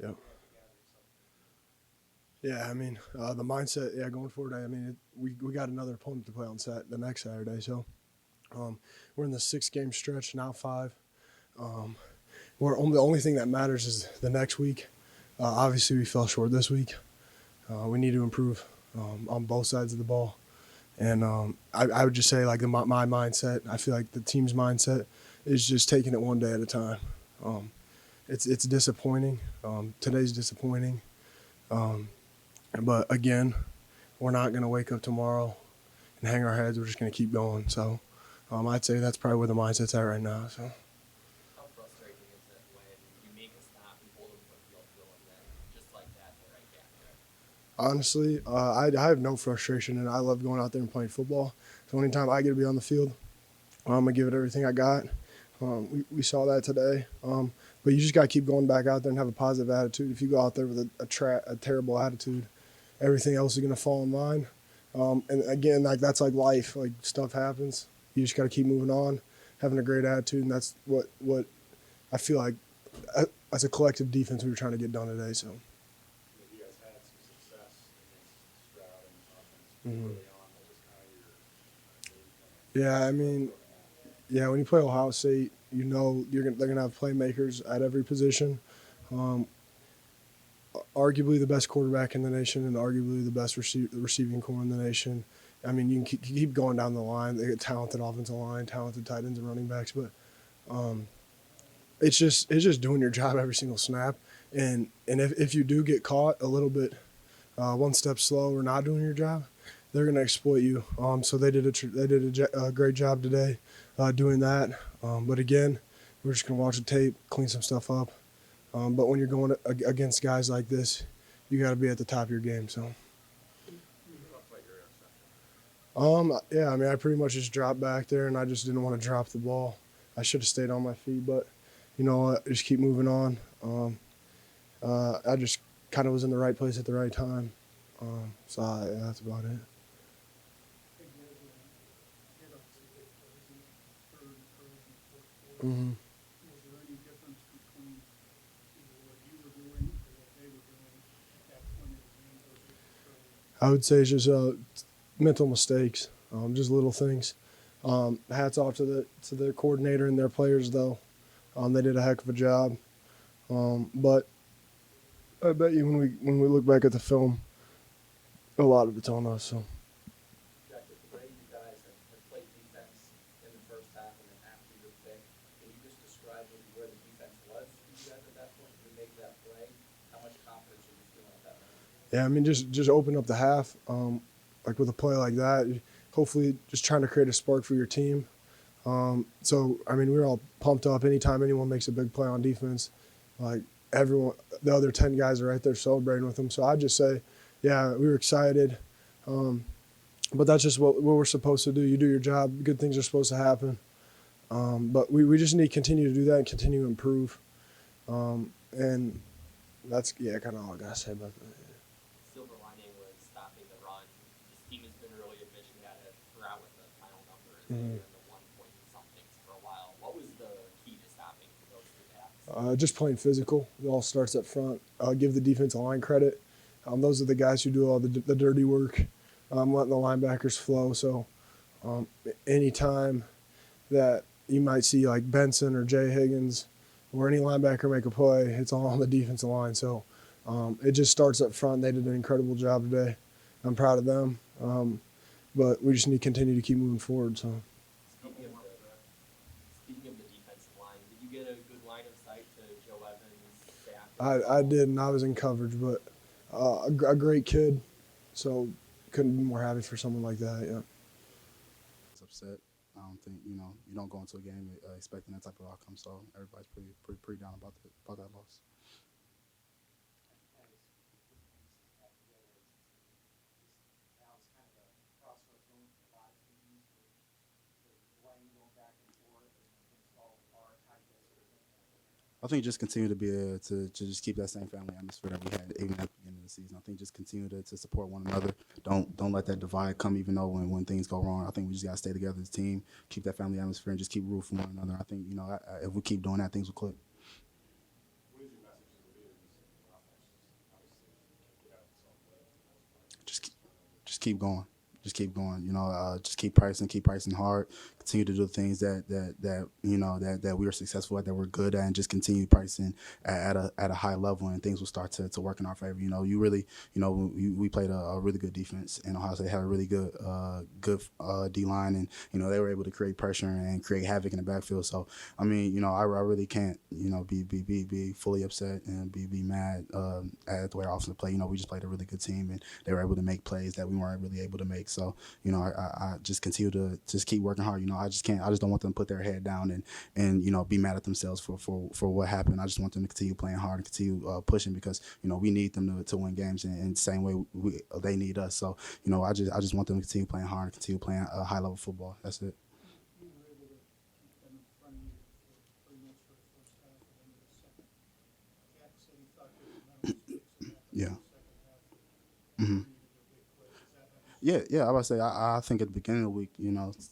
Yep. Yeah, I mean, the mindset, yeah, going forward, I mean, we got another opponent to play on the next Saturday. So we're in the 6-game stretch, now 5. Um, the only thing that matters is the next week. Obviously, we fell short this week. We need to improve on both sides of the ball. And I would just say, like, my mindset, I feel like the team's mindset is just taking it one day at a time. It's disappointing. Today's disappointing. But again, we're not going to wake up tomorrow and hang our heads. We're just going to keep going. So I'd say that's probably where the mindset's at right now. So How frustrating is it when you make a stop and hold them for a field goal and then just like that, they're right back there? honestly, I have no frustration, and I love going out there and playing football. So anytime I get to be on the field, I'm going to give it everything I got. We saw that today. But you just got to keep going back out there and have a positive attitude. If you go out there with a terrible attitude, everything else is going to fall in line. And again, like that's like life. Like stuff happens. You just got to keep moving on, having a great attitude, and that's what I feel like as a collective defense we were trying to get done today. So. You guys had some success against Stroud and his offense Mm-hmm. early on. What was kind of your game plan? Yeah, I mean, yeah, when you play Ohio State, you know they're gonna have playmakers at every position. Um, Arguably the best quarterback in the nation, and arguably the best receiving core in the nation. I mean, you can keep going down the line. They get talented offensive line, talented tight ends and running backs, but um, it's just doing your job every single snap. And if you do get caught a little bit one step slow or not doing your job, they're going to exploit you. So they did a great job today doing that. But again, we're just going to watch the tape, clean some stuff up. But when you're going against guys like this, you got to be at the top of your game. So. Talk about your interception. Yeah, I mean, I pretty much just dropped back there, and I just didn't want to drop the ball. I should have stayed on my feet, but you know what? Just keep moving on. I just kind of was in the right place at the right time. Yeah, that's about it. Mm-hmm. Was there any difference between what you were doing or what they were doing at that point in the game versus early? I would say it's just mental mistakes, just little things. Hats off to their coordinator and their players, though. They did a heck of a job. But I bet you when we look back at the film, a lot of it's on us. So. Jack, the way you guys have played defense in the first half and then after your pick, can you just describe maybe where the defense was for you guys at that point when you make that play? How much confidence are you feeling at that moment? Yeah, I mean, just open up the half. Like with a play like that, hopefully just trying to create a spark for your team. So, I mean, we were all pumped up anytime anyone makes a big play on defense. Like everyone, the other 10 guys are right there celebrating with them. So I'd just say, yeah, we were excited. But that's just what we're supposed to do. You do your job. Good things are supposed to happen. But we just need to continue to do that and continue to improve. And that's, yeah, kind of all I got to say about that. Silver lining was stopping the run. This team has been really efficient at it throughout with the final numbers and the 1 point somethings for a while. What was the key to stopping those two backs? Just playing physical. It all starts up front. Give the defensive line credit. Those are the guys who do all the dirty work, letting the linebackers flow. So anytime that you might see like Benson or Jay Higgins or any linebacker make a play, it's all on the defensive line. So it just starts up front. They did an incredible job today. I'm proud of them. But we just need to continue to keep moving forward. So. Speaking of the defensive line, did you get a good line of sight to Joe Evans? I did, and I was in coverage, but a great kid, so couldn't be more happy for someone like that. Yeah. It's upset. I don't think you don't go into a game expecting that type of outcome. So everybody's pretty down about that loss. I think just continue to be to just keep that same family atmosphere that we had even at the beginning of the season. I think just continue to support one another. Don't let that divide come even though when things go wrong. I think we just gotta stay together as a team, keep that family atmosphere, and just keep rooting for one another. I think if we keep doing that, things will click. What is your message to the leaders just keep going. Just keep going, just keep pricing hard, continue to do things that we are successful at, that we're good at, and just continue pricing at a high level, and things will start to work in our favor. We played a really good defense, and Ohio State had a really good D line, and they were able to create pressure and create havoc in the backfield. So I mean, I really can't be fully upset and be mad at the way our offense played. We just played a really good team, and they were able to make plays that we weren't really able to make. So, I just continue to just keep working hard. I just don't want them to put their head down and be mad at themselves for what happened. I just want them to continue playing hard and continue pushing, because, we need them to win games in the same way they need us. So, I just want them to continue playing hard and continue playing high level football. That's it. You were able to keep them in front of you for pretty much for the first half, and then in the second, Jack said he thought there was no mistakes in that Yeah. second half. Mm-hmm. Big plays. Is that how you Yeah. I would say I think at the beginning of the week,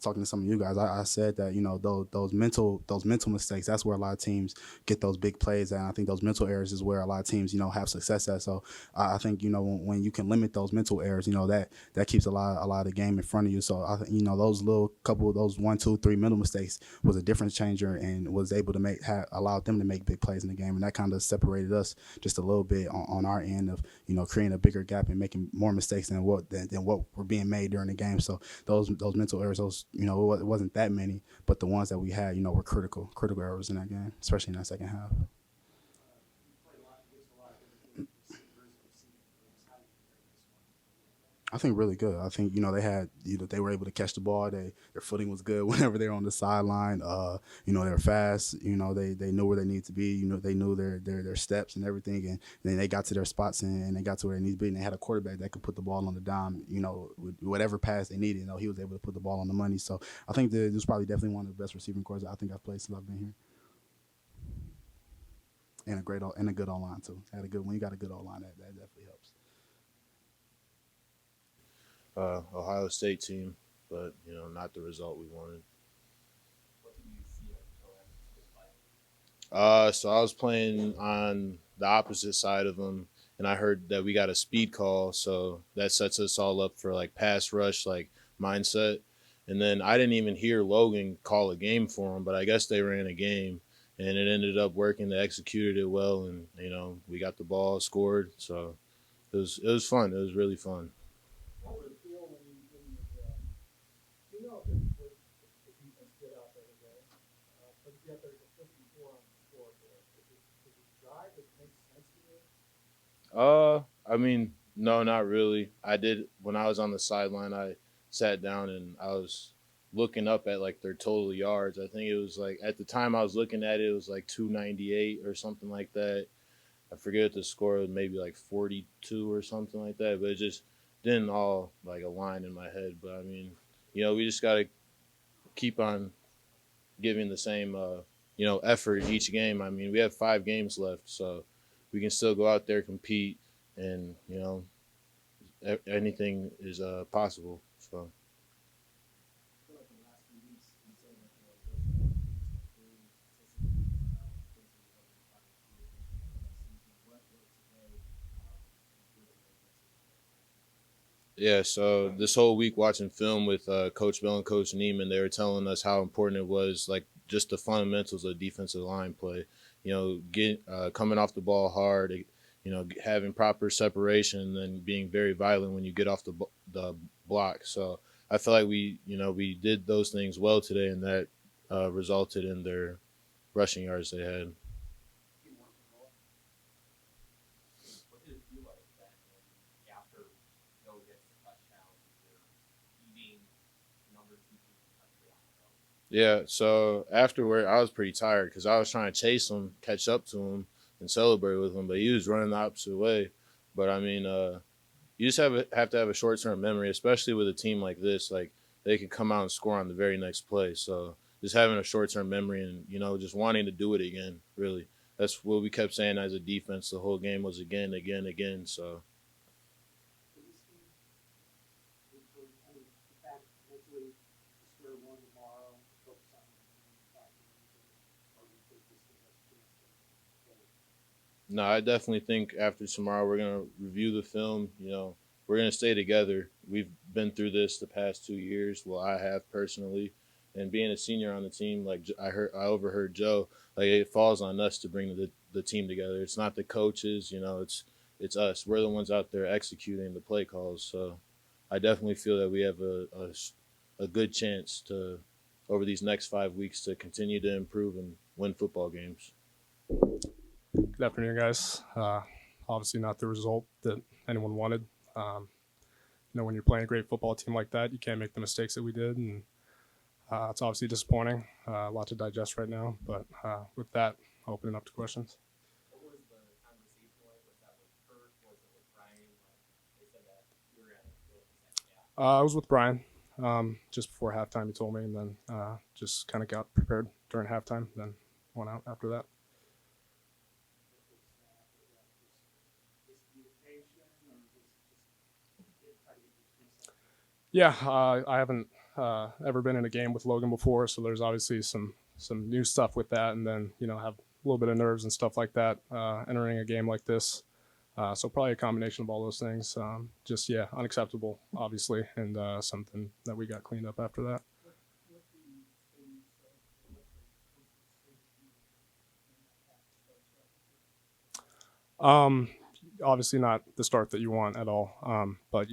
talking to some of you guys, I said that those mental mistakes, that's where a lot of teams get those big plays at. And I think those mental errors is where a lot of teams have success at. So I think when you can limit those mental errors, that keeps a lot of the game in front of you. So I think those little couple of those 1, 2, 3 mental mistakes was a difference changer, and was able to allowed them to make big plays in the game, and that kind of separated us just a little bit on our end of creating a bigger gap and making more mistakes than what were being made during the game. So those mental errors, it wasn't that many, but the ones that we had, were critical errors in that game, especially in that second half. I think really good. I think they were able to catch the ball. Their footing was good whenever they were on the sideline. They were fast. They knew where they needed to be. They knew their steps and everything. And then they got to their spots, and they got to where they needed to be. And they had a quarterback that could put the ball on the dime. With whatever pass they needed, he was able to put the ball on the money. So I think this was probably definitely one of the best receiving corps I think I've played since I've been here. And a good O-line too. When you got a good O-line, that definitely helps. Ohio State team, but not the result we wanted. What did you see at So I was playing on the opposite side of them, and I heard that we got a speed call, so that sets us all up for like pass rush, like mindset. And then I didn't even hear Logan call a game for him, but I guess they ran a game, and it ended up working. They executed it well, and we got the ball, scored. So it was fun. It was really fun. How would it feel when you do you know if the defense did out there today? But yet there's a 54 on the scoreboard. Does it drive? Does it make sense to you? I mean, no, not really. I did when I was on the sideline. I sat down and I was looking up at like their total yards. I think it was like at the time I was looking at it, it was like 298 or something like that. I forget the score was, maybe like 42 or something like that. But it just didn't all like align in my head. But I mean, we just gotta keep on giving the same effort each game. I mean, we have 5 games left, so we can still go out there, compete, and anything is possible. So. Yeah, so this whole week watching film with Coach Bell and Coach Neiman, they were telling us how important it was, like just the fundamentals of defensive line play. Coming off the ball hard, having proper separation, and then being very violent when you get off the block. So I feel like we did those things well today, and that resulted in their rushing yards they had. What did it feel like then after Joe gets the touchdown, you're beating number 2 team in the country on the road? Yeah, so afterward, I was pretty tired because I was trying to chase him, catch up to him, and celebrate with him, but he was running the opposite way. But I mean, you just have to have a short-term memory, especially with a team like this. Like they can come out and score on the very next play. So just having a short-term memory and just wanting to do it again. Really, that's what we kept saying as a defense. The whole game was again, again, again. So. No, I definitely think after tomorrow we're gonna review the film. we're gonna stay together. We've been through this the past 2 years. Well, I have personally, and being a senior on the team, like I overheard Joe. Like it falls on us to bring the team together. It's not the coaches, it's us. We're the ones out there executing the play calls. So I definitely feel that we have a good chance to over these next 5 weeks to continue to improve and win football games. Good afternoon, guys. Obviously, not the result that anyone wanted. When you're playing a great football team like that, you can't make the mistakes that we did, and it's obviously disappointing. A lot to digest right now, but with that, I'll open it up to questions. What was the conversation like? Was that with Kurt? Was it with Brian? Like they said that you were going to go with the second half. I was with Brian just before halftime. He told me, and then just kind of got prepared during halftime, then went out after that. Yeah, I haven't ever been in a game with Logan before, so there's obviously some new stuff with that, and then have a little bit of nerves and stuff like that entering a game like this. So probably a combination of all those things. Just unacceptable, obviously, and something that we got cleaned up after that. Obviously not the start that you want at all. But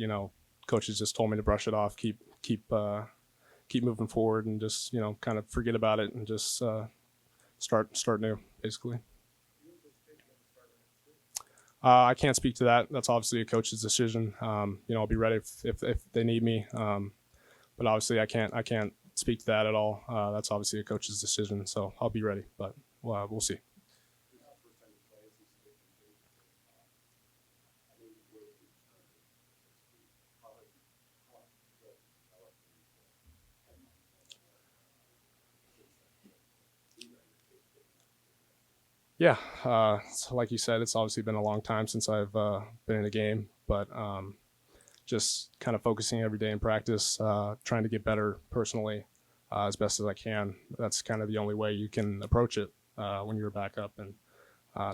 coaches just told me to brush it off, keep moving forward, and just kind of forget about it and just start new, basically. I can't speak to that. That's obviously a coach's decision. I'll be ready if they need me. But obviously I can't speak to that at all. That's obviously a coach's decision. So I'll be ready, but we'll see. Yeah, so like you said, it's obviously been a long time since I've been in a game, but just kind of focusing every day in practice, trying to get better personally as best as I can. That's kind of the only way you can approach it when you're a backup and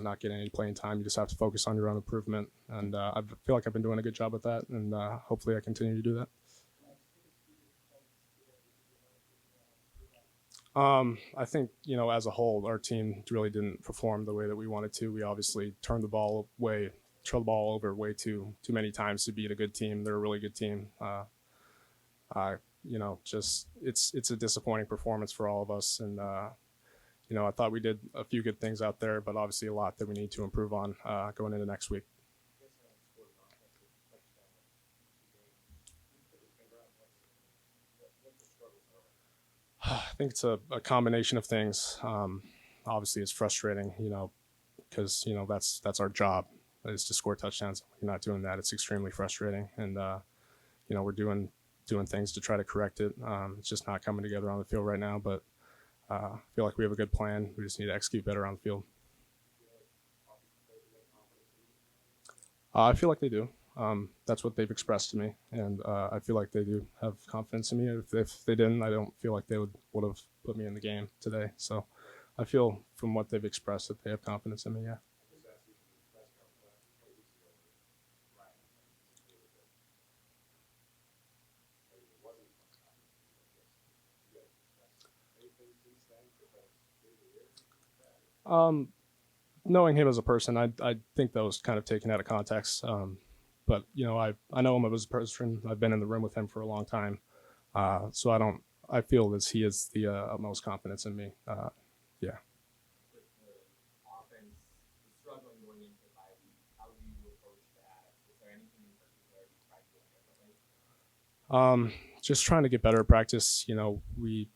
not getting any playing time. You just have to focus on your own improvement, and I feel like I've been doing a good job with that, and hopefully I continue to do that. I think, as a whole, our team really didn't perform the way that we wanted to. We obviously turned the ball over way too many times to beat a good team. They're a really good team. Just it's a disappointing performance for all of us. And, I thought we did a few good things out there, but obviously a lot that we need to improve on going into next week. I think it's a combination of things. Obviously, it's frustrating, because that's our job is to score touchdowns. If you're not doing that, it's extremely frustrating, and we're doing things to try to correct it. It's just not coming together on the field right now, but I feel like we have a good plan. We just need to execute better on the field. I feel like they do. That's what they've expressed to me, and I feel like they do have confidence in me. If they didn't, I don't feel like they would have put me in the game today. So I feel from what they've expressed that they have confidence in me, yeah. Knowing him as a person, I think that was kind of taken out of context. But I know him as a person. I've been in the room with him for a long time, so I feel that he has the utmost confidence in me. Yeah. With the offense struggling going into the bye week, how do you approach that? Is there anything in particular you try to do differently? Just trying to get better at practice. We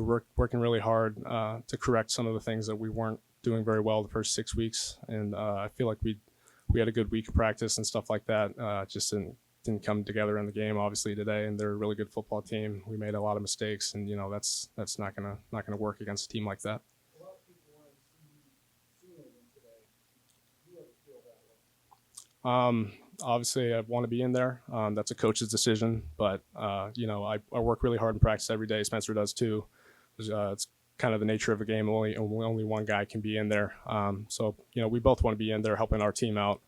were working really hard to correct some of the things that we weren't doing very well the first 6 weeks, and I feel like we had a good week of practice and stuff like that. Just didn't come together in the game obviously today, and they're a really good football team. We made a lot of mistakes, and that's not gonna work against a team like that. A lot of people wanted to see you sooner than today. Do you ever feel that way? Obviously I want to be in there. That's a coach's decision, but I work really hard in practice every day. Spencer does too. It's kind of the nature of a game. Only one guy can be in there. So we both want to be in there helping our team out.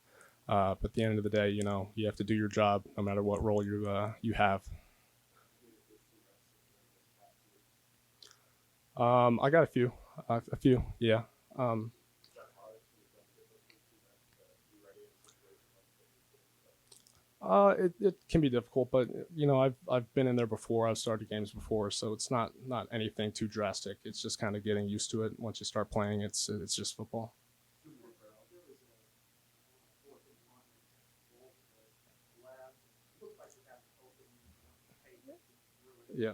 But at the end of the day, you have to do your job no matter what role you have. I got a few, yeah. Um, it can be difficult, but I've been in there before. I've started games before, so it's not anything too drastic. It's just kind of getting used to it. Once you start playing, it's just football. Yeah.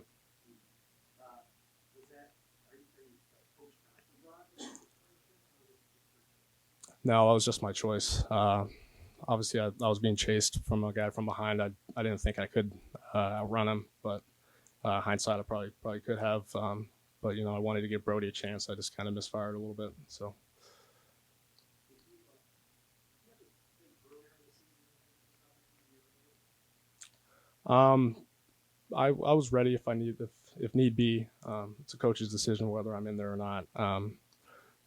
No, that was just my choice. Obviously, I was being chased from a guy from behind. I didn't think I could outrun him, but hindsight, I probably could have. But I wanted to give Brody a chance. I just kind of misfired a little bit. So, um, I was ready if need be. It's a coach's decision whether I'm in there or not.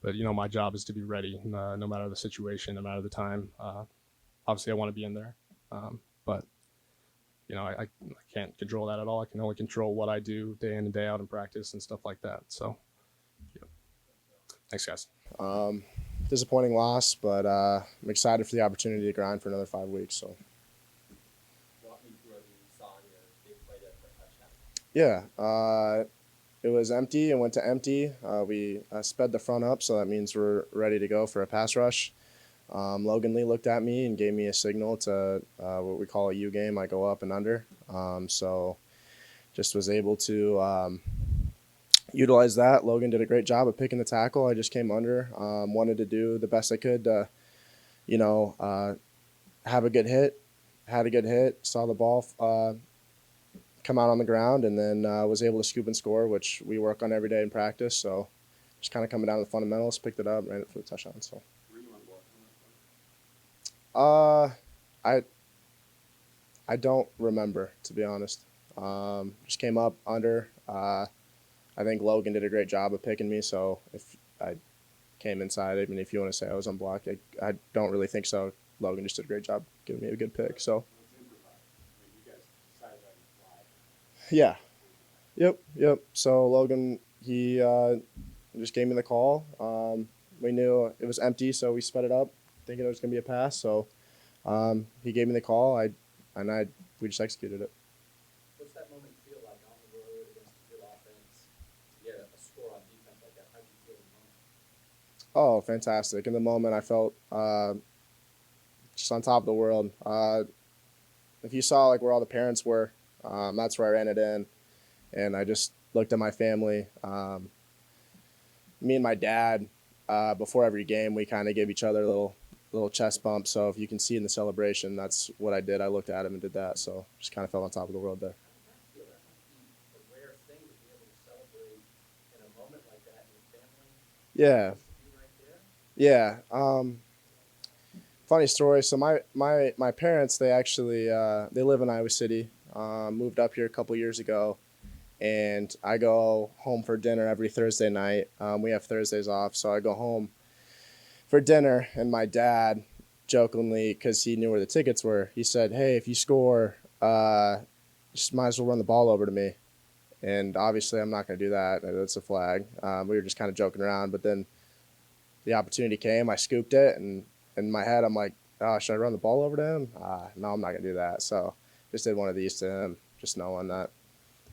But my job is to be ready, no matter the situation, no matter the time. Obviously, I want to be in there, but I can't control that at all. I can only control what I do day in and day out in practice and stuff like that. So, yeah. Thanks, guys. Disappointing loss, but I'm excited for the opportunity to grind for another 5 weeks. So Walk me through everything you saw in your big play there for a touchdown. yeah, it was empty and went to empty. We sped the front up, so that means we're ready to go for a pass rush. Logan Lee looked at me and gave me a signal to what we call a U game. I go up and under. So just was able to utilize that. Logan did a great job of picking the tackle. I just came under. Wanted to do the best I could to, have a good hit. Had a good hit. Saw the ball come out on the ground, and then was able to scoop and score, which we work on every day in practice. So just kind of coming down to the fundamentals, picked it up, ran it for the touchdown. So. I don't remember, to be honest. Just came up under. I think Logan did a great job of picking me, so if I came inside, I mean, if you want to say I was unblocked, I don't really think so. Logan just did a great job giving me a good pick. So. Yeah. Yep. So Logan, he just gave me the call. We knew it was empty, so we sped it up, thinking it was going to be a pass. So he gave me the call. We just executed it. What's that moment feel like on the road against a good offense? You get a score on defense like that. How do you feel in the moment? Oh, fantastic! In the moment, I felt just on top of the world. If you saw like where all the parents were, that's where I ran it in, and I just looked at my family. Me and my dad, before every game, we kind of give each other little chest bump. So if you can see in the celebration, that's what I did. I looked at him and did that. So just kind of felt on top of the world there. How does that feel? That must be a rare thing to be able to celebrate in a moment like that in your family. Yeah. Be right there. Yeah. Funny story. So my parents, they actually they live in Iowa City. Moved up here a couple years ago, and I go home for dinner every Thursday night. We have Thursdays off, so I go home for dinner, and my dad jokingly, because he knew where the tickets were, he said, "Hey, if you score, just might as well run the ball over to me." And obviously, I'm not going to do that. That's a flag. We were just kind of joking around, but then the opportunity came. I scooped it, and in my head, I'm like, "Oh, should I run the ball over to him?" No, I'm not going to do that. So just did one of these to him, just knowing that.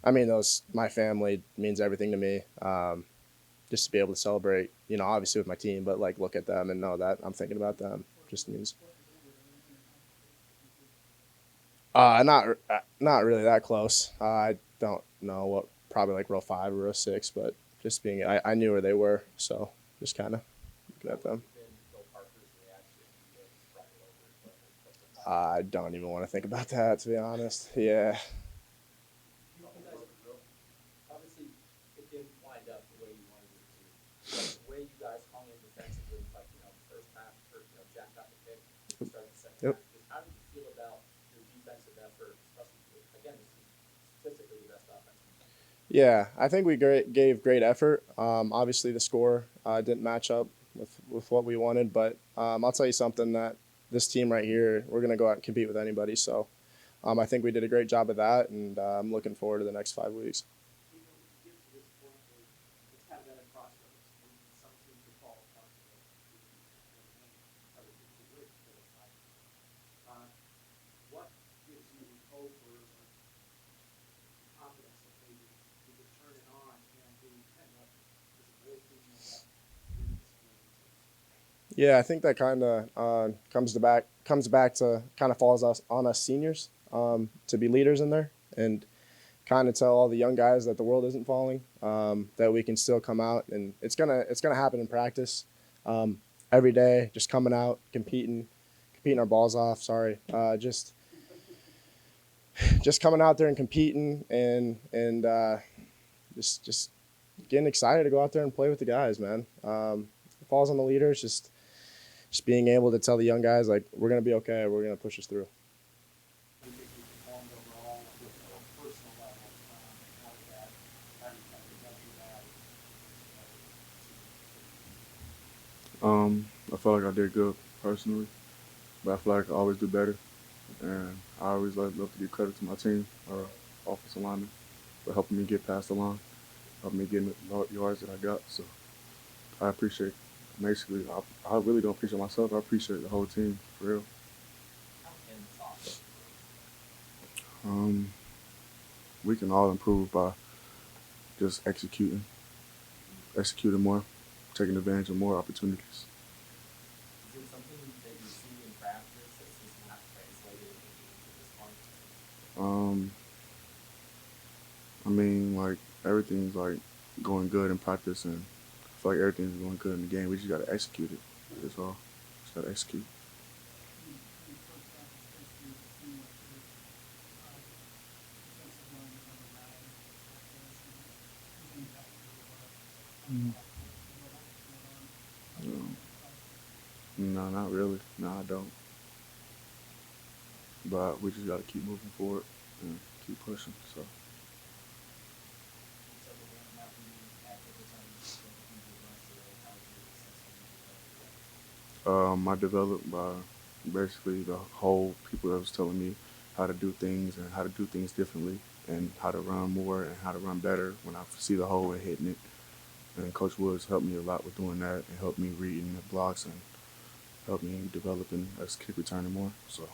I mean, my family means everything to me. Just to be able to celebrate, obviously with my team, but like look at them and know that I'm thinking about them just means. Not really that close. I don't know what, probably like row 5 or row 6, but just being, I knew where they were, so just kind of looking at them. I don't even want to think about that, to be honest. Yeah. Obviously, it didn't wind up the way you wanted it to. But the way you guys hung in defensively, like, first half, Jack got the pick, started the second Yep. half. Just how did you feel about your defensive effort, especially, again, this is statistically the best offense? Yeah, I think we gave great effort. Obviously, the score didn't match up with what we wanted, but I'll tell you something that this team right here, we're gonna go out and compete with anybody. So I think we did a great job of that, and I'm looking forward to the next 5 weeks. You know, when you get to this point where it's kind of at a crossroads, and some teams will fall apart, other teams will win, but it's like, what gives you hope or confidence that maybe you can turn it on and be kind of this avoid being that win this game? Yeah, I think that kind of comes back to kind of falls on us seniors to be leaders in there and kind of tell all the young guys that the world isn't falling, that we can still come out, and it's gonna happen in practice every day. Just coming out, competing our balls off. Sorry, just coming out there and competing and just getting excited to go out there and play with the guys, man. It falls on the leaders, just being able to tell the young guys, like, we're going to be okay. We're going to push us through. How do you think you performed overall with a personal level? How did that, how do you kind of measure that? I felt like I did good personally, but I feel like I always do better. And I always love to give credit to my team, offensive linemen, for helping me get past the line, helping me get the yards that I got. So I appreciate, basically, I really don't appreciate myself. I appreciate the whole team, for real. How can talk? We can all improve by just executing more, taking advantage of more opportunities. Is it something that you see in practice that's just not translated into games at this point? I mean, like, everything's like going good in practice, and I feel like everything's going good in the game. We just gotta execute it. That's all. Just gotta execute. No, not really. No, I don't. But we just gotta keep moving forward and keep pushing. So. I developed by basically the whole people that was telling me how to do things and how to do things differently and how to run more and how to run better when I see the hole and hitting it. And Coach Woods helped me a lot with doing that and helped me reading the blocks and helped me developing as kick returner more. So.